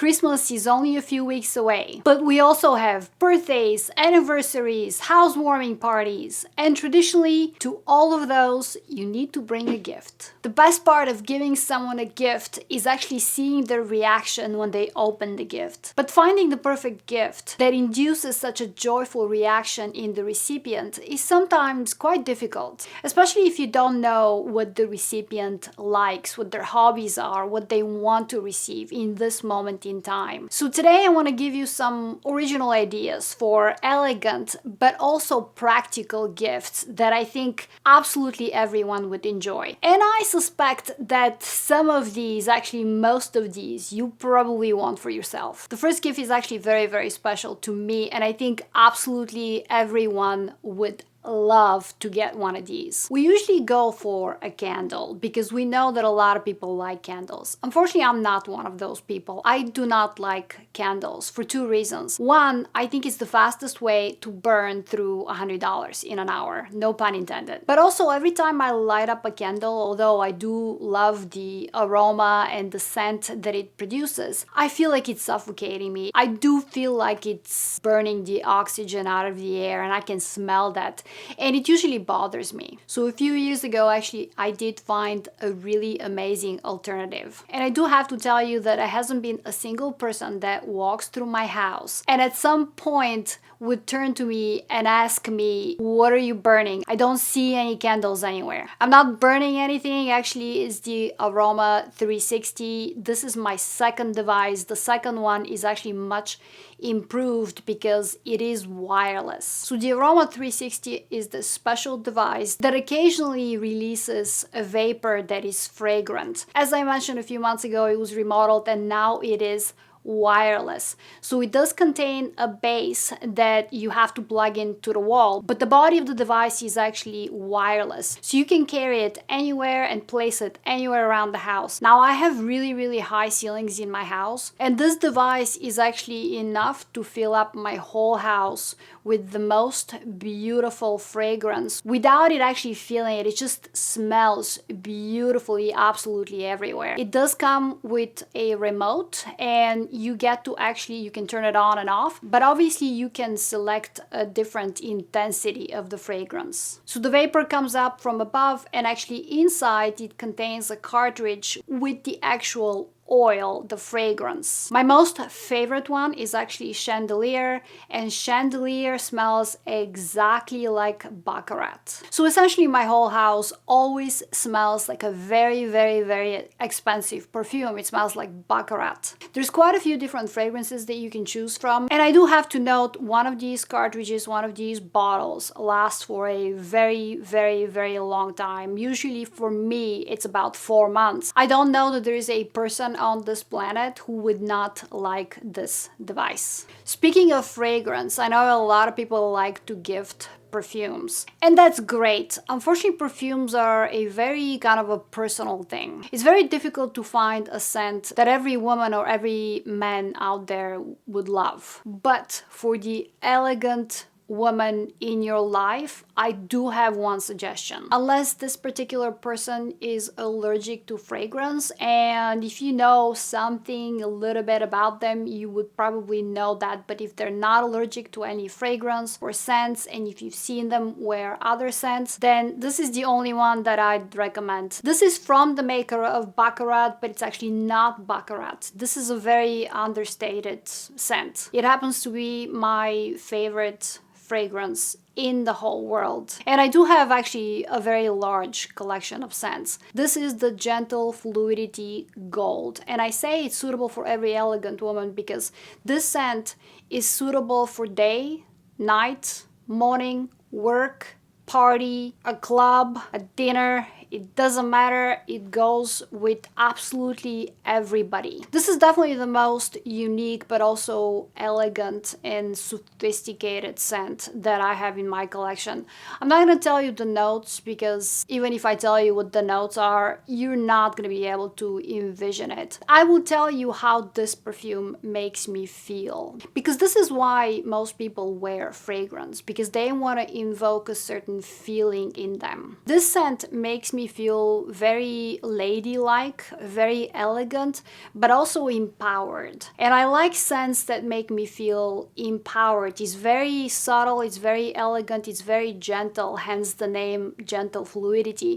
Christmas is only a few weeks away, but we also have birthdays, anniversaries, housewarming parties, and traditionally, to all of those, you need to bring a gift. The best part of giving someone a gift is actually seeing their reaction when they open the gift. But finding the perfect gift that induces such a joyful reaction in the recipient is sometimes quite difficult, especially if you don't know what the recipient likes, what their hobbies are, what they want to receive in this moment in time. So today I want to give you some original ideas for elegant but also practical gifts that I think absolutely everyone would enjoy. And I suspect that some of these, actually most of these, you probably want for yourself. The first gift is actually very, very special to me, and I think absolutely everyone would love to get one of these. We usually go for a candle because we know that a lot of people like candles. Unfortunately, I'm not one of those people. I do not like candles for two reasons. One, I think it's the fastest way to burn through $100 in an hour, no pun intended. But also, every time I light up a candle, although I do love the aroma and the scent that it produces, I feel like it's suffocating me. I do feel like it's burning the oxygen out of the air, and I can smell that. And it usually bothers me. So a few years ago, actually, I did find a really amazing alternative. And I do have to tell you that there hasn't been a single person that walks through my house and at some point would turn to me and ask me, what are you burning? I don't see any candles anywhere. I'm not burning anything. Actually, it's the Aroma 360. This is my second device. The second one is actually much improved because it is wireless. So the Aroma 360 is the special device that occasionally releases a vapor that is fragrant. As I mentioned a few months ago, it was remodeled and now it is wireless. So it does contain a base that you have to plug into the wall, but the body of the device is actually wireless. So you can carry it anywhere and place it anywhere around the house. Now I have really, really high ceilings in my house, and this device is actually enough to fill up my whole house with the most beautiful fragrance without it actually feeling it. It just smells beautifully, absolutely everywhere. It does come with a remote, and you get to you can turn it on and off, but obviously you can select a different intensity of the fragrance. So the vapor comes up from above, and actually inside it contains a cartridge with the actual oil, the fragrance. My most favorite one is actually Chandelier, and Chandelier smells exactly like Baccarat. So essentially my whole house always smells like a very, very, very expensive perfume. It smells like Baccarat. There's quite a few different fragrances that you can choose from, and I do have to note, one of these cartridges, one of these bottles lasts for a very, very, very long time. Usually for me it's about 4 months. I don't know that there is a person on this planet who would not like this device. Speaking of fragrance, I know a lot of people like to gift perfumes, and that's great. Unfortunately, perfumes are a very kind of a personal thing. It's very difficult to find a scent that every woman or every man out there would love. But for the elegant woman in your life, I do have one suggestion. Unless this particular person is allergic to fragrance, and if you know something a little bit about them, you would probably know that. But if they're not allergic to any fragrance or scents, and if you've seen them wear other scents, then this is the only one that I'd recommend. This is from the maker of Baccarat, but it's actually not Baccarat. This is a very understated scent. It happens to be my favorite fragrance in the whole world. And I do have actually a very large collection of scents. This is the Gentle Fluidity Gold, and I say it's suitable for every elegant woman because this scent is suitable for day, night, morning, work, party, a club, a dinner. It doesn't matter, it goes with absolutely everybody. This is definitely the most unique but also elegant and sophisticated scent that I have in my collection. I'm not gonna tell you the notes because even if I tell you what the notes are, you're not gonna be able to envision it. I will tell you how this perfume makes me feel, because this is why most people wear fragrance, because they want to invoke a certain feeling in them. This scent makes me me feel very ladylike, very elegant, but also empowered. And I like scents that make me feel empowered. It's very subtle, it's very elegant, it's very gentle, hence the name Gentle Fluidity.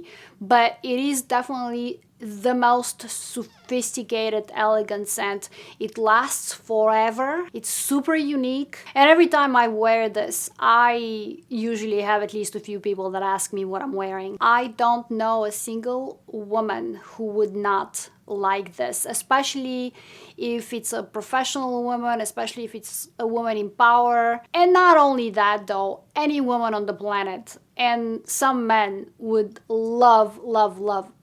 But it is definitely the most sophisticated, elegant scent. It lasts forever. It's super unique. And every time I wear this, I usually have at least a few people that ask me what I'm wearing. I don't know a single woman who would not like this, especially if it's a professional woman, especially if it's a woman in power. And not only that though, any woman on the planet and some men would love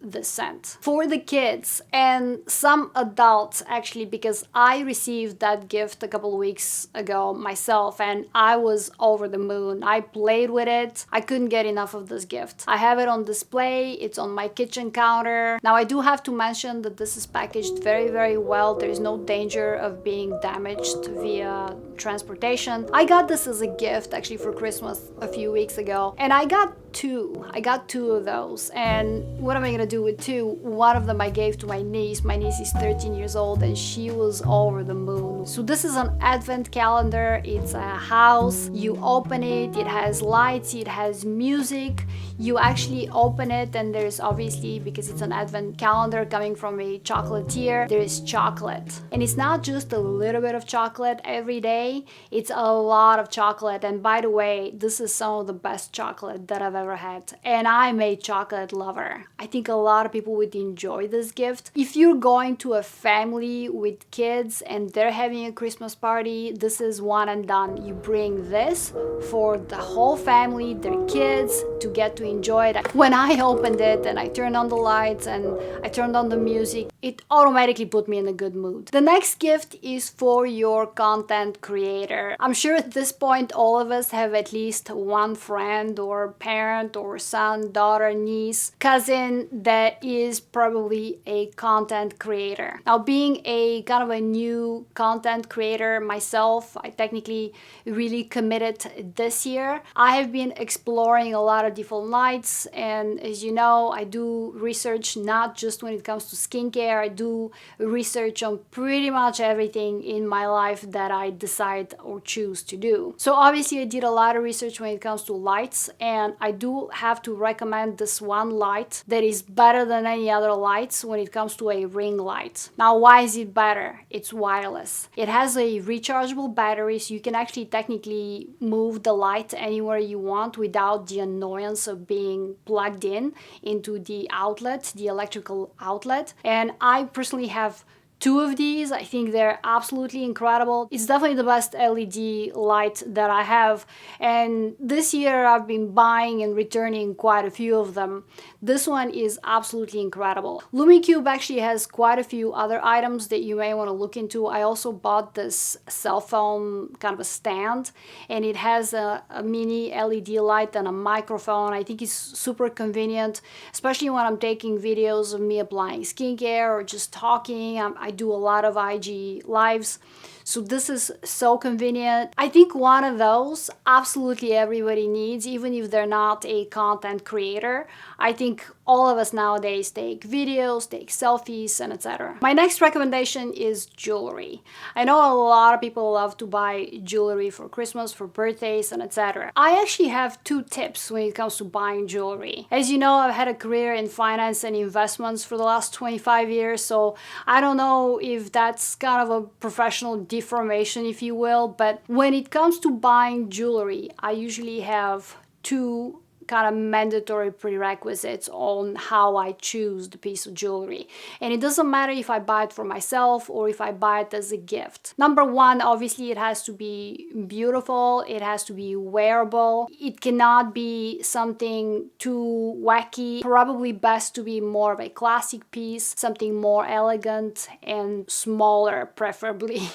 this scent. For the kids and some adults actually, because I received that gift a couple of weeks ago myself and I was over the moon. I played with it. I couldn't get enough of this gift. I have it on display. It's on my kitchen counter. Now I do have to mention that this is packaged very well. There is no danger of being damaged via transportation. I got this as a gift actually for Christmas a few weeks ago, and I got two of those. And what am I gonna do with two? One of them I gave to my niece. My niece is 13 years old and she was over the moon. So this is an advent calendar. It's a house. You open it, it has lights, it has music. You actually open it and there's obviously, because it's an advent calendar coming from a chocolatier, there is chocolate. And it's not just a little bit of chocolate every day, it's a lot of chocolate. And by the way, this is some of the best chocolate that I've ever had. And I'm a chocolate lover. I think a lot of people would enjoy this gift. If you're going to a family with kids and they're having a Christmas party, this is one and done. You bring this for the whole family, their kids, to get to enjoy it. When I opened it and I turned on the lights and I turned on the music, it automatically put me in a good mood. The next gift is for your content creator. I'm sure at this point all of us have at least one friend or parent or son, daughter, niece, cousin that is probably a content creator. Now, being a kind of a new content creator myself, I technically really committed this year. I have been exploring a lot of different lights, and as you know, I do research not just when it comes to skincare. I do research on pretty much everything in my life that I decide or choose to do. So obviously I did a lot of research when it comes to lights, and I do have to recommend this one light that is better than any other lights when it comes to a ring light. Now, why is it better? It's wireless. It has a rechargeable battery, so you can actually technically move the light anywhere you want without the annoyance of being plugged in into the outlet, the electrical outlet. And I personally have two of these. I think they're absolutely incredible. It's definitely the best LED light that I have, and this year I've been buying and returning quite a few of them. This one is absolutely incredible. LumiCube actually has quite a few other items that you may want to look into. I also bought this cell phone kind of a stand, and it has a mini LED light and a microphone. I think it's super convenient, especially when I'm taking videos of me applying skincare or just talking. I do a lot of IG lives, so this is so convenient. I think one of those absolutely everybody needs, even if they're not a content creator. I think all of us nowadays take videos, take selfies, and etc. My next recommendation is jewelry. I know a lot of people love to buy jewelry for Christmas, for birthdays, and etc. I actually have two tips when it comes to buying jewelry. As you know, I've had a career in finance and investments for the last 25 years, so I don't know if that's kind of a professional deformation, if you will, but when it comes to buying jewelry, I usually have two kind of mandatory prerequisites on how I choose the piece of jewelry. And it doesn't matter if I buy it for myself or if I buy it as a gift. Number one, obviously it has to be beautiful, it has to be wearable, it cannot be something too wacky, probably best to be more of a classic piece, something more elegant and smaller preferably.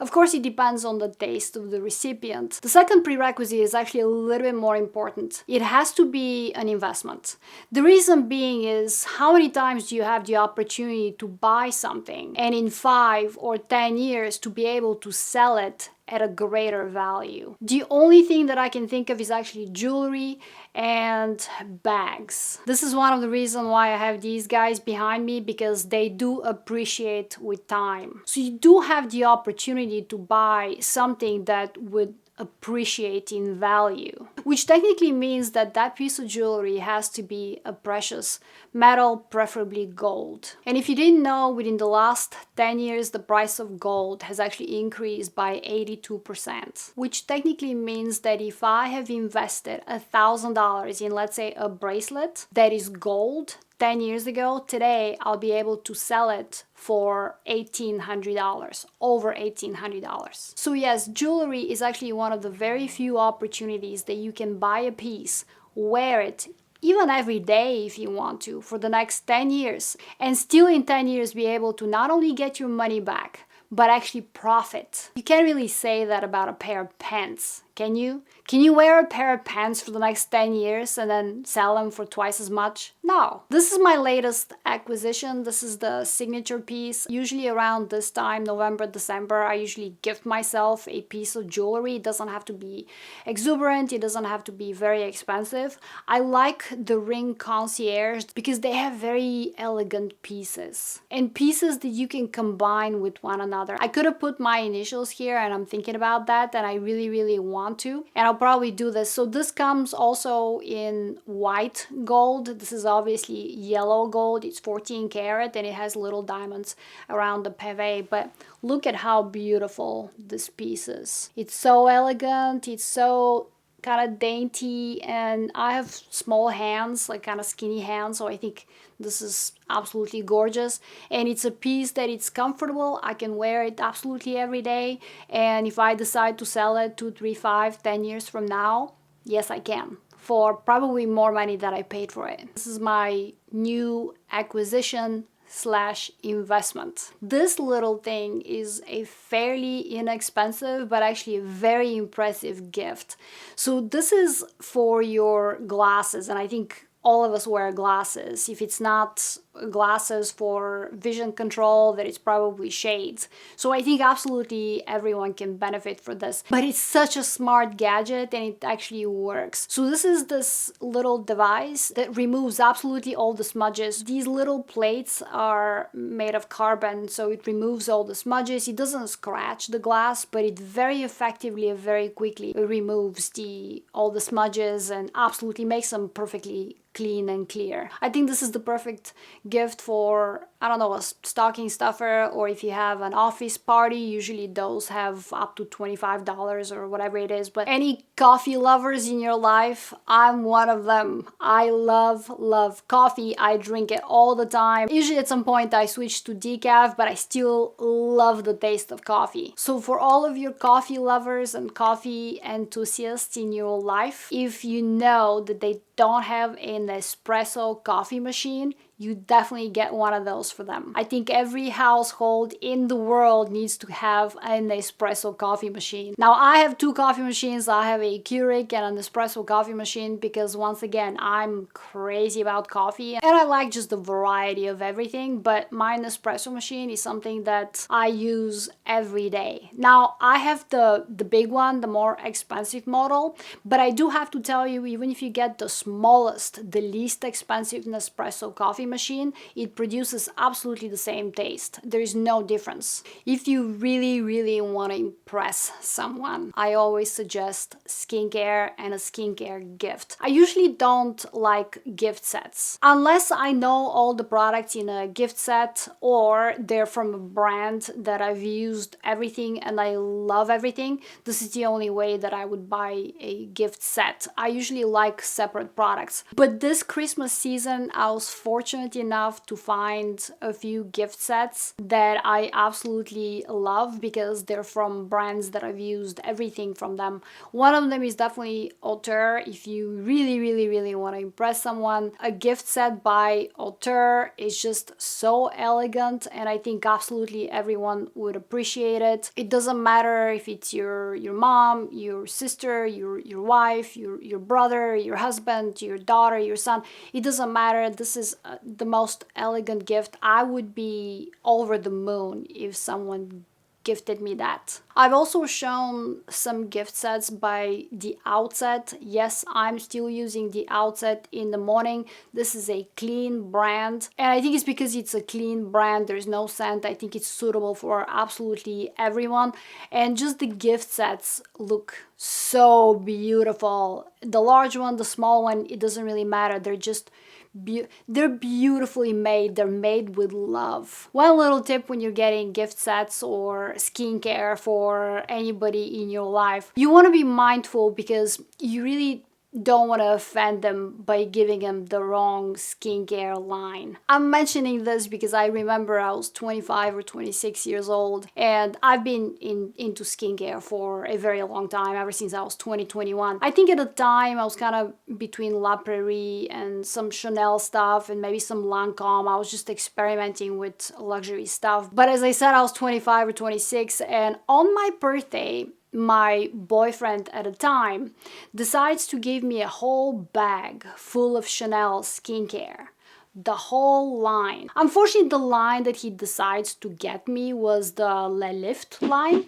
Of course, it depends on the taste of the recipient. The second prerequisite is actually a little bit more important. It has to be an investment. The reason being is, how many times do you have the opportunity to buy something and in 5 or 10 years to be able to sell it at a greater value? The only thing that I can think of is actually jewelry and bags. This is one of the reasons why I have these guys behind me, because they do appreciate with time. So you do have the opportunity to buy something that would appreciate in value, which technically means that that piece of jewelry has to be a precious metal, preferably gold. And if you didn't know, within the last 10 years the price of gold has actually increased by 82%, which technically means that if I have invested $1,000 in, let's say, a bracelet that is gold 10 years ago, today I'll be able to sell it for $1,800, over $1,800. So yes, jewelry is actually one of the very few opportunities that you can buy a piece, wear it, even every day if you want to, for the next 10 years, and still in 10 years be able to not only get your money back, but actually profit. You can't really say that about a pair of pants, can you? Can you wear a pair of pants for the next 10 years and then sell them for twice as much? No. This is my latest acquisition. This is the signature piece. Usually around this time, November, December, I usually gift myself a piece of jewelry. It doesn't have to be exuberant. It doesn't have to be very expensive. I like the Ring Concierge because they have very elegant pieces and pieces that you can combine with one another. I could have put my initials here, and I'm thinking about that, and I really want to, and I'll probably do this. So this comes also in white gold. This is obviously yellow gold. It's 14 karat and it has little diamonds around the pave, but look at how beautiful this piece is. It's so elegant, it's so kind of dainty, and I have small hands, like kind of skinny hands, so I think this is absolutely gorgeous. And it's a piece that it's comfortable. I can wear it absolutely every day, and if I decide to sell it 2, 3, 5, 10 years from now, yes, I can, for probably more money that I paid for it. This is my new acquisition / investment. This little thing is a fairly inexpensive but actually a very impressive gift. So this is for your glasses, and I think all of us wear glasses. If it's not glasses for vision control, that it's probably shades. So I think absolutely everyone can benefit for this. But it's such a smart gadget and it actually works. So this is this little device that removes absolutely all the smudges. These little plates are made of carbon, so it removes all the smudges. It doesn't scratch the glass, but it very effectively and very quickly removes all the smudges and absolutely makes them perfectly clean and clear. I think this is the perfect gift for, I don't know, a stocking stuffer, or if you have an office party. Usually those have up to $25 or whatever it is. But any coffee lovers in your life, I'm one of them. I love coffee. I drink it all the time. Usually at some point I switch to decaf, but I still love the taste of coffee. So for all of your coffee lovers and coffee enthusiasts in your life, if you know that they don't have an espresso coffee machine, you definitely get one of those for them. I think every household in the world needs to have an espresso coffee machine. Now I have 2 coffee machines. I have a Keurig and an espresso coffee machine because, once again, I'm crazy about coffee and I like just the variety of everything, but my espresso machine is something that I use every day. Now I have the big one, the more expensive model, but I do have to tell you, even if you get the smallest, the least expensive Nespresso coffee machine, it produces absolutely the same taste. There is no difference. If you really want to impress someone, I always suggest skincare and a skincare gift. I usually don't like gift sets unless I know all the products in a gift set or they're from a brand that I've used everything and I love everything. This is the only way that I would buy a gift set. I usually like separate products. But this Christmas season, I was fortunate fortunate enough to find a few gift sets that I absolutely love because they're from brands that I've used everything from them. One of them is definitely Auteur. If you really want to impress someone, a gift set by Auteur is just so elegant, and I think absolutely everyone would appreciate it. It doesn't matter if it's your mom, your sister, your wife, your brother, your husband, your daughter, your son. It doesn't matter. This is the most elegant gift. I would be over the moon if someone gifted me that. I've also shown some gift sets by The Outset. Yes, I'm still using The Outset in the morning. This is a clean brand, and I think it's because it's a clean brand, there's no scent. I think it's suitable for absolutely everyone, and just the gift sets look so beautiful. The large one, the small one, it doesn't really matter. They're just they're beautifully made. They're made with love. One little tip when you're getting gift sets or skincare for anybody in your life, you want to be mindful because you really don't want to offend them by giving them the wrong skincare line. I'm mentioning this because I remember I was 25 or 26 years old, and I've been into skincare for a very long time, ever since I was 21. I think at the time I was kind of between La Prairie and some Chanel stuff and maybe some Lancome. I was just experimenting with luxury stuff. But as I said, I was 25 or 26, and on my birthday, my boyfriend at the time decides to give me a whole bag full of Chanel skincare. The whole line. Unfortunately, the line that he decides to get me was the Le Lift line.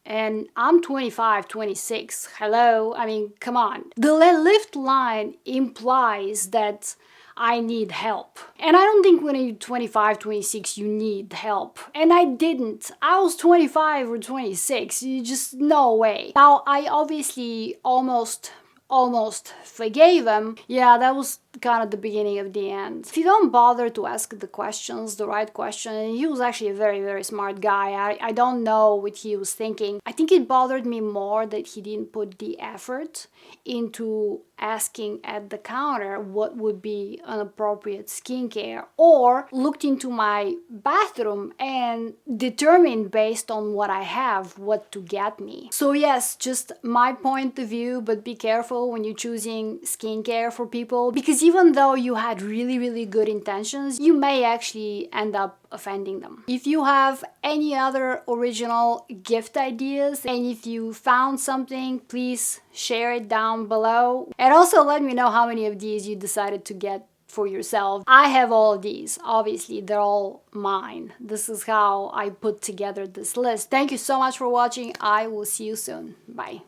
And I'm 25, 26. Hello? I mean, come on. The Le Lift line implies that I need help. And I don't think when you're 25, 26, you need help. And I didn't. I was 25 or 26. You just, no way. Now, I obviously almost forgave him. Yeah, that was kind of the beginning of the end. If you don't bother to ask the questions, the right question, and he was actually a very smart guy. I don't know what he was thinking. I think it bothered me more that he didn't put the effort into asking at the counter what would be an appropriate skincare, or looked into my bathroom and determined based on what I have what to get me. So yes, just my point of view, but be careful when you're choosing skincare for people, because even though you had really good intentions, you may actually end up offending them. If you have any other original gift ideas, and if you found something, please share it down below. And also let me know how many of these you decided to get for yourself. I have all of these. Obviously, they're all mine. This is how I put together this list. Thank you so much for watching. I will see you soon. Bye.